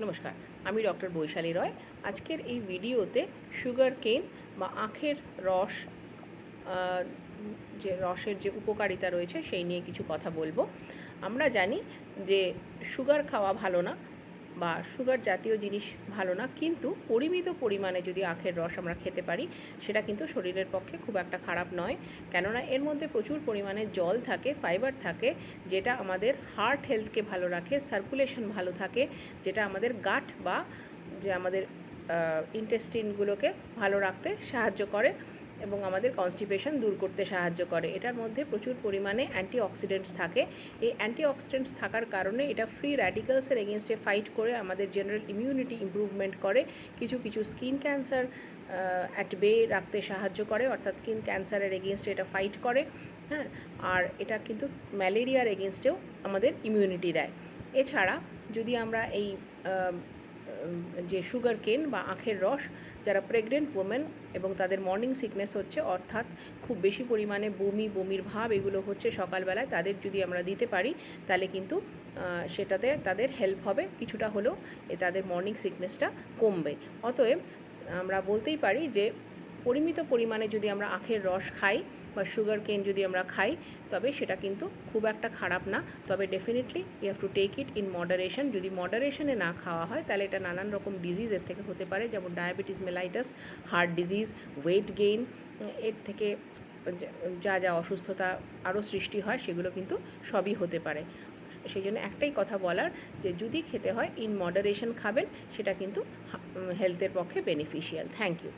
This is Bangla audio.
নমস্কার, আমি ডক্টর বৈশালী রয়। আজকের এই ভিডিওতে সুগার কেন বা আখের রস, যে রসের যে উপকারিতা রয়েছে সেই নিয়ে কিছু কথা বলবো। আমরা জানি যে সুগার খাওয়া ভালো না বা সুগার জাতীয় জিনিস ভালো না, কিন্তু পরিমিত পরিমাণে যদি আখের রস আমরা খেতে পারি সেটা কিন্তু শরীরের পক্ষে খুব একটা খারাপ নয়। কেননা এর মধ্যে প্রচুর পরিমাণে জল থাকে, ফাইবার থাকে, যেটা আমাদের হার্ট হেলথকে ভালো রাখে, সার্কুলেশন ভালো থাকে, যেটা আমাদের গাট বা যে আমাদের ইন্টেস্টিনগুলোকে ভালো রাখতে সাহায্য করে এবং আমাদের কনস্টিপেশন দূর করতে সাহায্য করে। এটার মধ্যে প্রচুর পরিমাণে অ্যান্টিঅক্সিডেন্টস থাকে। এই অ্যান্টিঅক্সিডেন্টস থাকার কারণে এটা ফ্রি র্যাডিক্যালসের এগেনস্টে ফাইট করে আমাদের জেনারেল ইমিউনিটি ইমপ্রুভমেন্ট করে, কিছু কিছু স্কিন ক্যান্সার অ্যাট বে রাখতে সাহায্য করে, অর্থাৎ স্কিন ক্যান্সারের এগেনস্টে এটা ফাইট করে। হ্যাঁ, আর এটা কিন্তু ম্যালেরিয়ার এগেনস্টেও আমাদের ইমিউনিটি দেয়। এছাড়া যদি আমরা এই যে সুগার কেন বা আখের রস, যারা প্রেগনেন্ট ওমেন এবং তাদের মর্নিং সিকনেস হচ্ছে, অর্থাৎ খুব বেশি পরিমাণে বমির ভাব এগুলো হচ্ছে সকালবেলায়, তাদের যদি আমরা দিতে পারি তাহলে কিন্তু সেটাতে তাদের হেল্প হবে, কিছুটা হলেও তাদের মর্নিং সিকনেসটা কমবে। অতএব আমরা বলতেই পারি যে পরিমিত পরিমাণে যদি আমরা আখের রস খাই বা সুগার কেন যদি আমরা খাই, তবে সেটা কিন্তু খুব একটা খারাপ না। তবে definitely you have to take it in moderation. যদি মডারেশনে না খাওয়া হয় তাহলে এটা নানান রকম ডিজিজ এর থেকে হতে পারে, যেমন diabetes mellitus, heart disease, weight gain, এর থেকে যা যা অসুস্থতা আরও সৃষ্টি হয় সেগুলো কিন্তু সবই হতে পারে। সেই জন্য একটাই কথা বলার, যে যদি খেতে হয় ইন মডারেশন খাবেন, সেটা কিন্তু হেলথের পক্ষে বেনিফিশিয়াল। Thank you.